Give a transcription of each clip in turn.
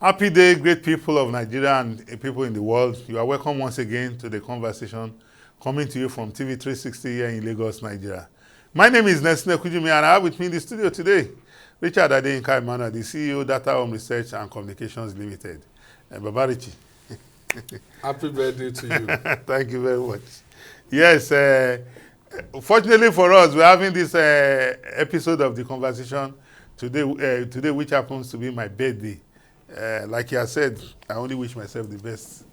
Happy day, great people of Nigeria and people in the world. You are welcome once again to the conversation coming to you from TV 360 here in Lagos, Nigeria. My name is Nesne Kujimi and I have with me in the studio today Richard Adeyinka Emmanuel, the CEO, Data Home Research and Communications Limited. Baba Richie. Happy birthday to you. Thank you very much. Yes, fortunately for us, we're having this episode of the conversation today, which happens to be my birthday. Like you said, I only wish myself the best.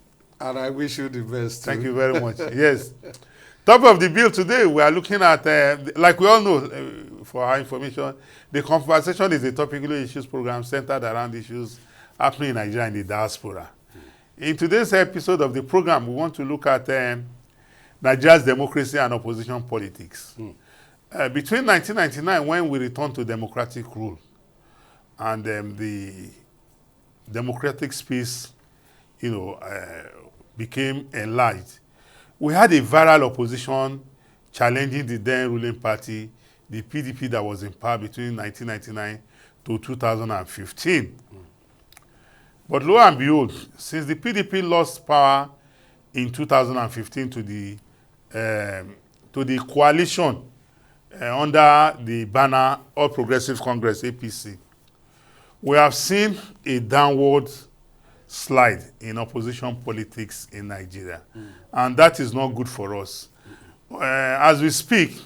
And I wish you the best too. Thank you very much. Yes. Top of the bill today, we are looking at, like we all know, for our information, the conversation is a topical issues program centered around issues happening in Nigeria and the diaspora. In today's episode of the program, we want to look at Nigeria's democracy and opposition politics. Between 1999, when we returned to democratic rule, and the democratic space, became enlarged, we had a viral opposition challenging the then ruling party, the PDP, that was in power between 1999 to 2015. But lo and behold, since the PDP lost power in 2015 to the coalition under the banner All Progressive Congress, APC, we have seen a downward slide in opposition politics in Nigeria. And that is not good for us. As we speak,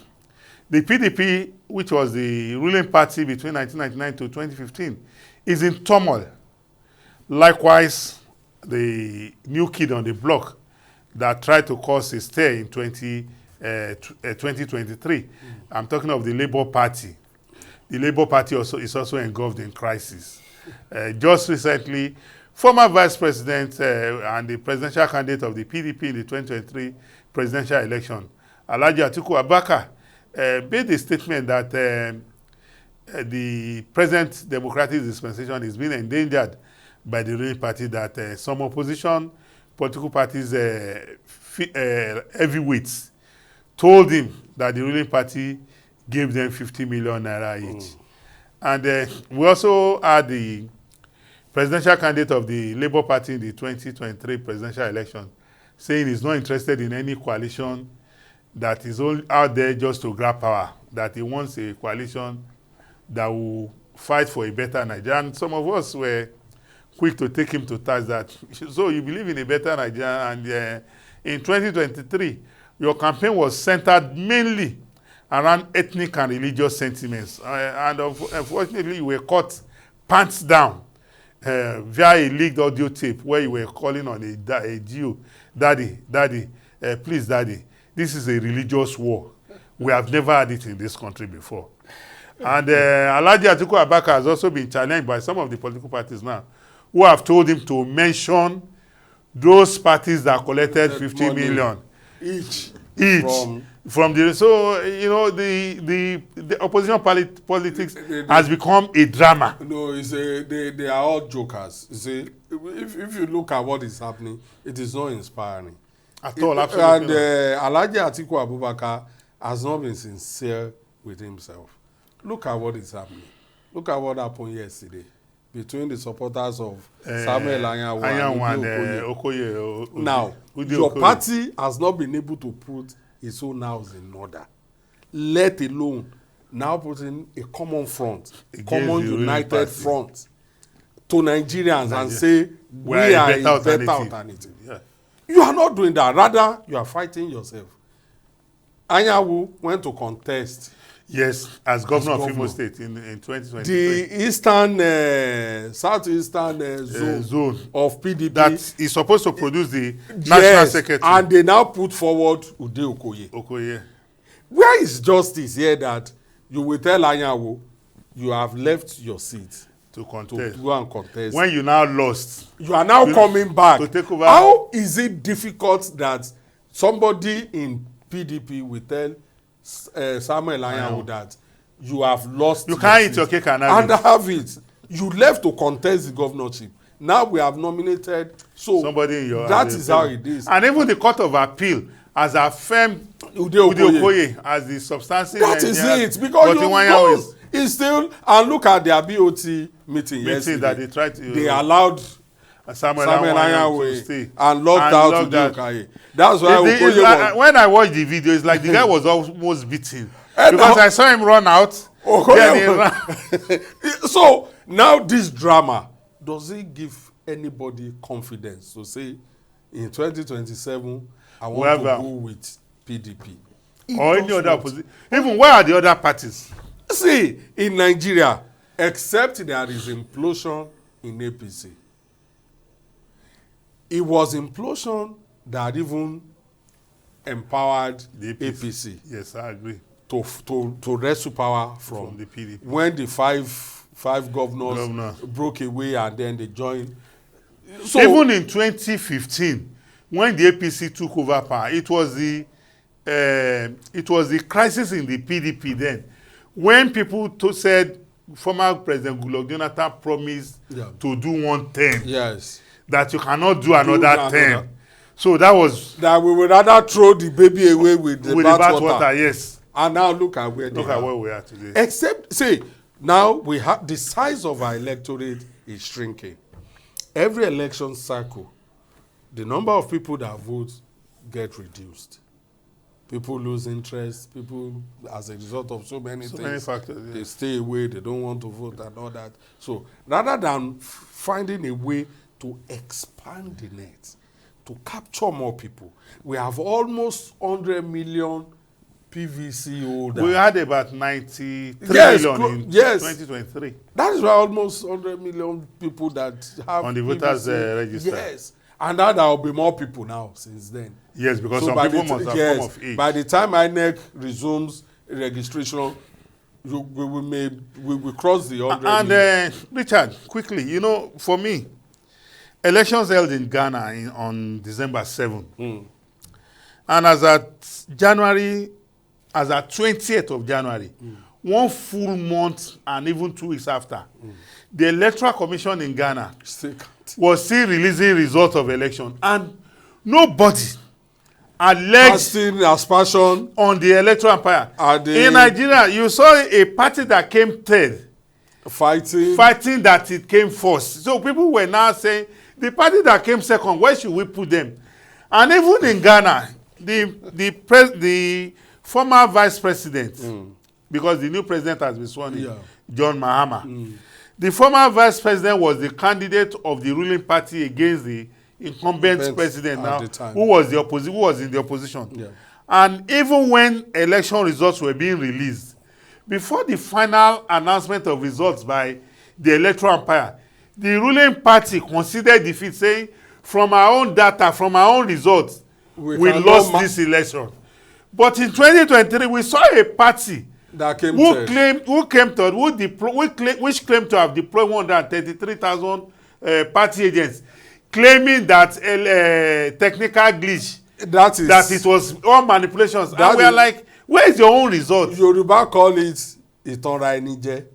the PDP, which was the ruling party between 1999 to 2015, is in turmoil. Likewise, the new kid on the block that tried to cause a stir in 2023, I'm talking of the Labour Party. The Labour Party is also engulfed in crisis. Just recently, former Vice President and the presidential candidate of the PDP in the 2023 presidential election, Alhaji Atiku Abubakar, made a statement that the present democratic dispensation is being endangered by the ruling party, that some opposition political parties, heavyweights, told him that the ruling party gave them 50 million naira each. And we also had the presidential candidate of the Labour Party in the 2023 presidential election saying he's not interested in any coalition that is all out there just to grab power, that he wants a coalition that will fight for a better Nigeria. And some of us were quick to take him to task that, so you believe in a better Nigeria, and in 2023, your campaign was centered mainly around ethnic and religious sentiments. And unfortunately, you were caught pants down via a leaked audio tape where you were calling on a Geo, Daddy, please, Daddy, this is a religious war. We have never had it in this country before. And Alhaji Atiku Abubakar has also been challenged by some of the political parties now, who have told him to mention those parties that collected 50 million each from the, so the opposition politics has become a drama. No, they are all jokers. You see, if you look at what is happening, it is not inspiring At all, absolutely. And Alhaji Atiku Abubakar has not been sincere with himself. Look at what is happening. Look at what happened yesterday between the supporters of Samuel Anyanwu and Okoye. Now, your party has not been able to put its own house in order, let alone now putting a common front, a common united front to Nigerians and say, we are a better alternative. Yeah. You are not doing that. Rather, you are fighting yourself. Anyanwu went to contest. Yes, as governor of Imo State in 2023. The eastern, southeastern zone of PDP. That is supposed to produce the national secretary. And they now put forward Ude Okoye. Where is justice here that you will tell Anyanwu you have left your seat to contest, to go and contest? When you now lost. You are now coming back. To take over. How is it difficult that somebody in PDP will tell Samuel Anyanwu that you have lost? You can't eat your cake and have it. You left to contest the governorship. Now we have nominated somebody in your. That is how it is. And even the Court of Appeal has affirmed Ude Okoye as the substantive. That is it, because It's still, and look at their BOT meeting yesterday. that they tried to. They allowed Samuel Anyanwu to stay and locked out Uju Okaye. That's why when I watched the video, it's like the guy was almost beaten And because now- I saw him run out. Then he ran. So now this drama, does it give anybody confidence to say in 2027 I want to go with PDP? Or any other opposition. Even where are the other parties? See, in Nigeria, except there is implosion in APC, it was implosion that even empowered The APC Yes, I agree. to wrestle power from the PDP. when the five governors Governor. broke away and then they joined. So Even in 2015, when the APC took over power, it was the crisis in the PDP then, when people said former President Goodluck Jonathan promised to do one term, yes, that you cannot do another another. term. So that was that we would rather throw the baby away with the bath water. Yes. And now look at where they Look at are. where we are today. Except, say, now we have the size of our electorate is shrinking. Every election cycle, the number of people that vote get reduced. People lose interest. People, as a result of so many things, many factors, they yes. stay away. They don't want to vote and all that. So rather than finding a way to expand the net, to capture more people, we have almost 100 million PVC holders. We had about 93 Yes, million in yes. 2023. That is why almost 100 million people that have On the voters, PVC. register. Yes, and now there will be more people now since then. Yes, because So some by people the must have yes, come of age. by the time INEC resumes registration, we will cross the 100 And million. Richard, quickly, you know, for me, elections held in Ghana on December 7. And as at 20th of January, 1 full month and even 2 weeks after, the Electoral Commission in Ghana Still can't. was still releasing results of election. And nobody alleged Casting aspersion on the electoral umpire. at the In Nigeria, you saw a party that came third, fighting that it came first. So people were now saying, the party that came second, where should we put them? And even in Ghana, the former vice president, because the new president has been sworn in, John Mahama, the former vice president was the candidate of the ruling party against the incumbent president now, who was in the opposition. Yeah. And even when election results were being released, before the final announcement of results by the electoral umpire, the ruling party considered defeat, saying, from our own data, from our own results, we lost this election. But in 2023, we saw a party that came which claimed to have deployed 133,000 party agents, claiming that technical glitch, that it was all manipulations. And we are like, where is your own result? Yoruba call it itanra enije.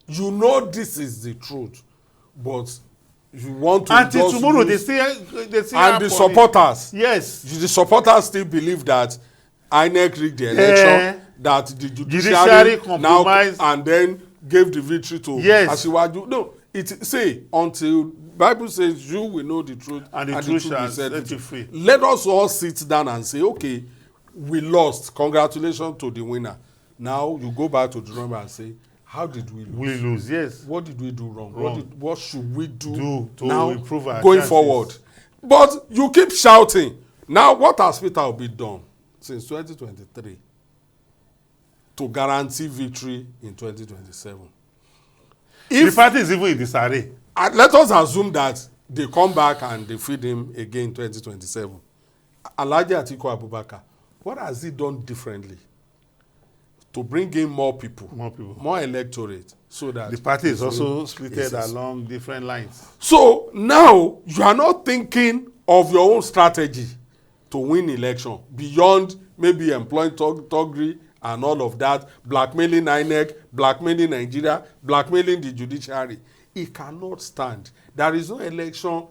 You know this is the truth, but you want to until just tomorrow use, they see and the supporters, yes, the supporters still believe that INEC rigged the election, that the judiciary now and then gave the victory to Asiwaju. No, until Bible says you will know the truth and the truth will set you free. Let us all sit down and say, okay, we lost. Congratulations to the winner. Now you go back to the drum and say, how did we lose? We lose, yes. What did we do wrong? What should we do to now improve our going chances forward? But you keep shouting. Now, what has Peter Obi done since 2023 to guarantee victory in 2027? The party is even in disarray. Let us assume that they come back and defeat him again in 2027. Alhaji Atiku Abubakar, what has he done differently to bring in more people, more electorate, so that the party is also splitted along different lines? So now you are not thinking of your own strategy to win election beyond maybe employing thuggery and all of that, blackmailing INEC, blackmailing Nigeria, blackmailing the judiciary. It cannot stand. There is no election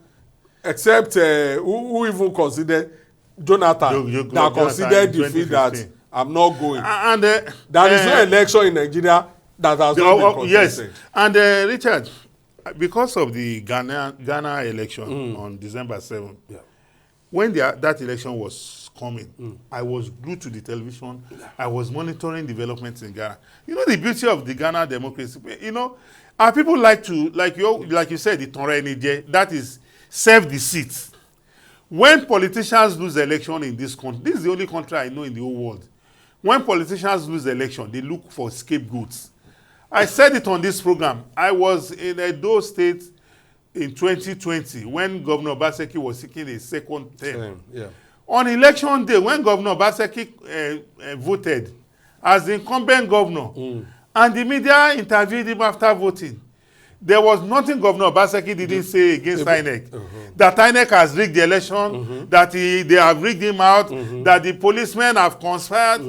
except who even considered Jonathan that considered defeat that I'm not going. And there is no election in Nigeria that has not been contested. Yes, and Richard, because of the Ghana election on December 7th, Yeah. when that election was coming, I was glued to the television. I was monitoring developments in Ghana. You know the beauty of the Ghana democracy. You know, our people like to, like you said, the Tonre Nije, that is self-deceit. When politicians lose election in this country, this is the only country I know in the whole world. When politicians lose election, they look for scapegoats. I said it on this program. I was in Edo State in 2020 when Governor Obaseki was seeking a second term. Yeah. On election day, when Governor Obaseki voted as the incumbent governor, and the media interviewed him after voting, there was nothing Governor Obaseki didn't say against INEC. That INEC has rigged the election, that they have rigged him out, that the policemen have conspired.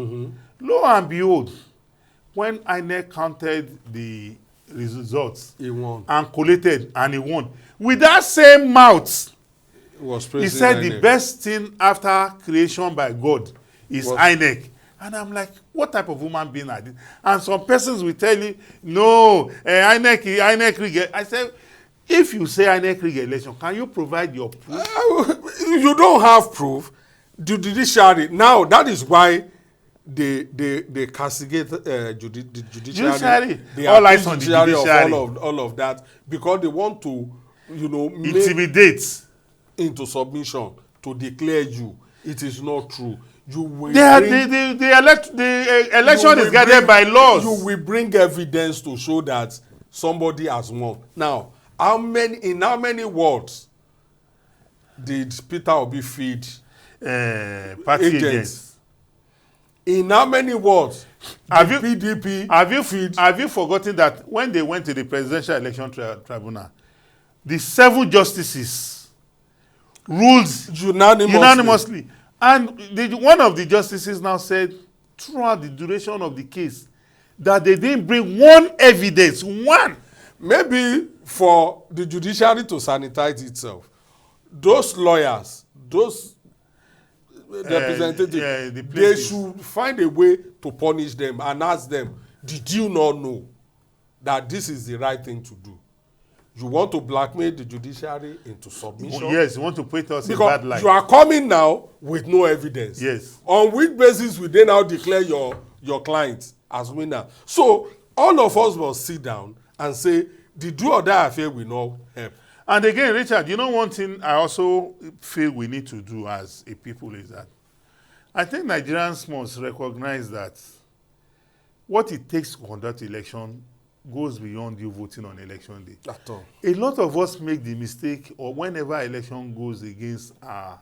Lo and behold, when INEC counted the results He won. and collated, and he won, with that same mouth, He said the best thing after creation by God is INEC. And I'm like, what type of human being are this? And some persons will tell you, no, INEC rig. I said, if you say INEC rig election, can you provide your proof? You don't have proof. The judiciary now, that is why they castigate the judiciary. They all eyes on the judiciary of all of that, because they want to, intimidate into submission to declare you. It is not true. You will the election is guided by laws. You will bring evidence to show that somebody has won. Now, in how many words did Peter Obi feed party agents? In how many words PDP have you forgotten that when they went to the presidential election tribunal, the 7 justices ruled unanimously. And one of the justices now said, throughout the duration of the case, that they didn't bring one evidence, one. Maybe for the judiciary to sanitize itself, those lawyers, those representatives, they should find a way to punish them and ask them, did you not know that this is the right thing to do? You want to blackmail the judiciary into submission? Yes, you want to put us in bad light. You are coming now with no evidence. Yes. On which basis will they now declare your client as winner? So all of us must sit down and say, the do or die affair will not help. And again, Richard, one thing I also feel we need to do as a people is that I think Nigerians must recognize that what it takes to conduct election goes beyond you voting on election day. At all. A lot of us make the mistake, or whenever election goes against our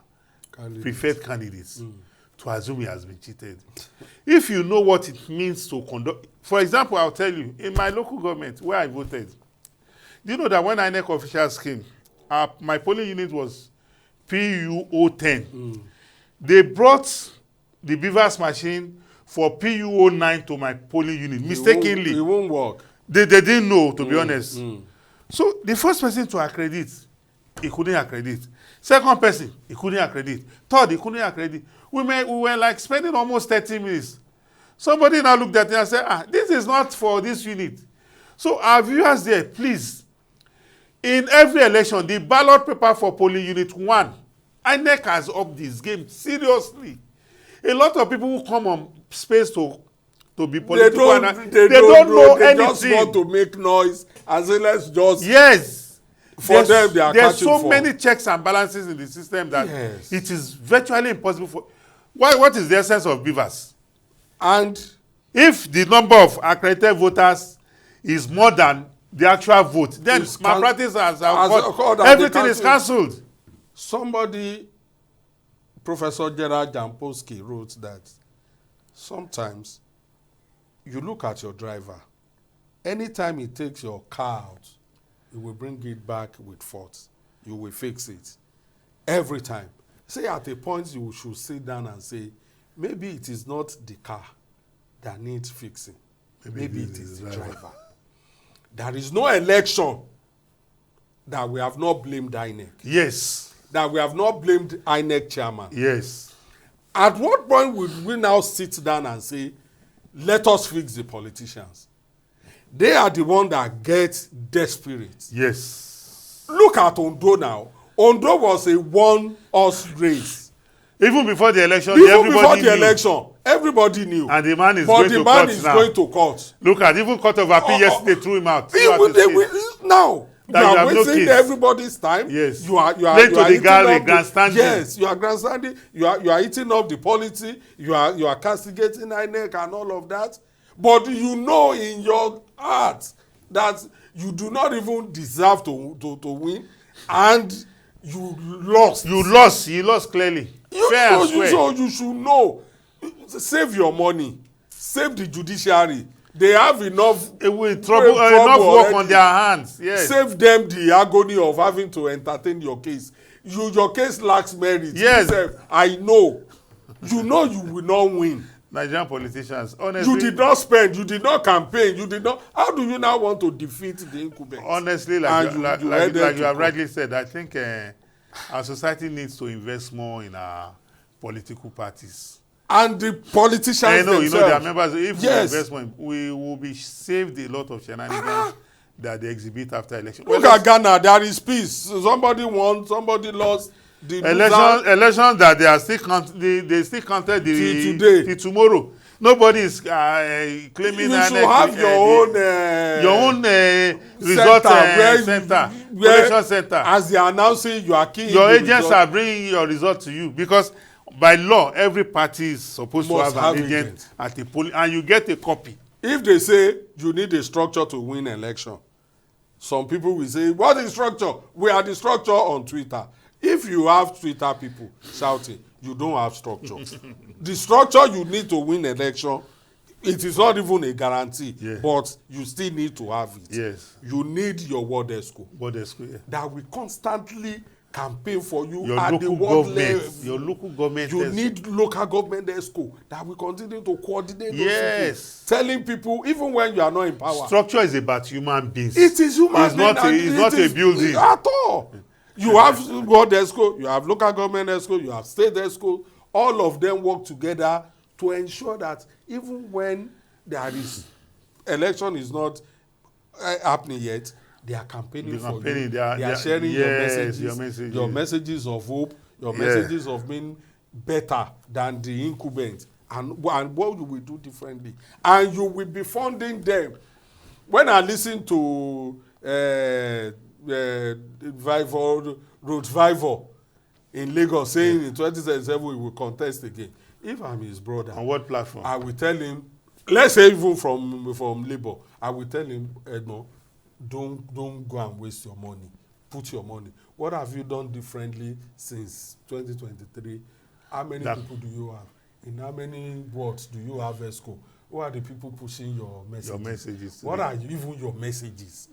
preferred candidates, to assume he has been cheated. If you know what it means to conduct, for example, I'll tell you, in my local government where I voted, do you know that when INEC officials came, my polling unit was PUO 10. They brought the Beavers machine for PUO 9 to my polling unit mistakenly. It won't work. They didn't know, to be honest. So the first person to accredit, he couldn't accredit. Second person, he couldn't accredit. Third, he couldn't accredit. We were like spending almost 30 minutes. Somebody now looked at it and said, this is not for this unit. So our viewers there, please, in every election, the ballot paper for polling unit 1, INEC has upped this game seriously. A lot of people who come on space to be political, they don't know anything. They just want to make noise and say, let's just... Yes. There's so many checks and balances in the system that it is virtually impossible for... What is the essence of Beavers? And if the number of accredited voters is more than the actual vote, then malpractice everything is cancelled. Somebody, Professor Gerard Jampolsky, wrote that sometimes you look at your driver, anytime he takes your car out, he will bring it back with faults. You will fix it. Every time. Say at a point you should sit down and say, maybe it is not the car that needs fixing. Maybe it is the driver. There is no election that we have not blamed INEC. Yes. That we have not blamed INEC chairman. Yes. At what point would we now sit down and say, let us fix the politicians? they are the one that get desperate. Yes. Look at Ondo now. Ondo was a one-horse race. Even before the election, everybody knew. And the man is but going to court now. But the man is going to court. Look at even Court of Appeal yesterday threw him out. Now, you are wasting everybody's time. Yes. You are playing to the gallery, grandstanding. Yes, you are grandstanding. You are eating up the polity. You are castigating INEC and all of that. But you know in your heart that you do not even deserve to win, and you lost. You lost clearly. So you should know. Save your money. Save the judiciary. They have enough enough work on their hands. Yes. Save them the agony of having to entertain your case. Your case lacks merit. Yes. I know. You know you will not win. Nigerian politicians, honestly. You did not spend. You did not campaign. You did not. How do you now want to defeat the incumbents? Honestly, like you have rightly said, I think our society needs to invest more in our political parties. And the politicians themselves. Their members, if we invest more, we will be saved a lot of shenanigans that they exhibit after election. Look at Ghana, there is peace. Somebody won, somebody lost. The election that they are still they still counted till tomorrow. Nobody is claiming you should have your own result center, collection center. As they are announcing, you are keying your agents are bringing your result to you, because by law every party is supposed to have an agent at the polling, and you get a copy. If they say you need a structure to win election, some people will say, what is structure? We are the structure on Twitter. If you have Twitter people shouting, you don't have structure. The structure you need to win election, it is not even a guarantee, but you still need to have it. Yes. You need your ward exco. Yeah. That will constantly campaign for you your at the ward level. Your local government. You need local government exco that will continue to coordinate those people, telling people, even when you are not in power. Structure is about human beings. It is human beings. It's not a building. At all. You have ward exco, you have local government exco, you have state exco. All of them work together to ensure that even when there is election is not happening yet, they are campaigning for you. They are sharing your messages of hope, your messages of being better than the incumbent, and what you will do differently. And you will be funding them. When I listen to Road Vivor in Lagos saying in 2027 we will contest again, if I'm his brother, on what platform? I will tell him, let's say even from Labour, I will tell him, Edmond, don't go and waste your money. Put your money. What have you done differently since 2023? How many people do you have? In how many wards do you have ESCO? Who are the people pushing your messages? Your messages. What are even your messages?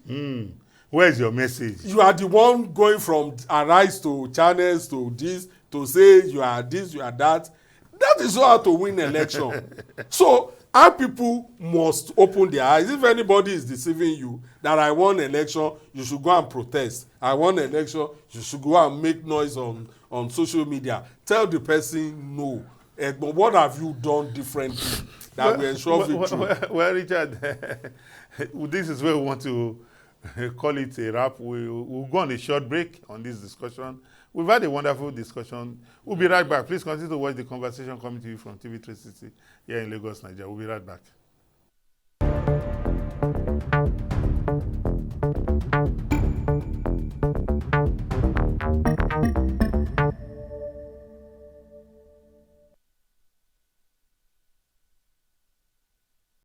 Where is your message? You are the one going from Arise to Channels to this to say you are this, you are that. That is not how to win election. So our people must open their eyes. If anybody is deceiving you that I won election, you should go and protest. I won election, you should go and make noise on social media. Tell the person no. But what have you done differently that will ensure victory? Well, Richard, this is where we want to call it a wrap. We'll go on a short break on this discussion. We've had a wonderful discussion. We'll be right back. Please continue to watch the conversation coming to you from TV360 here in Lagos, Nigeria. We'll be right back.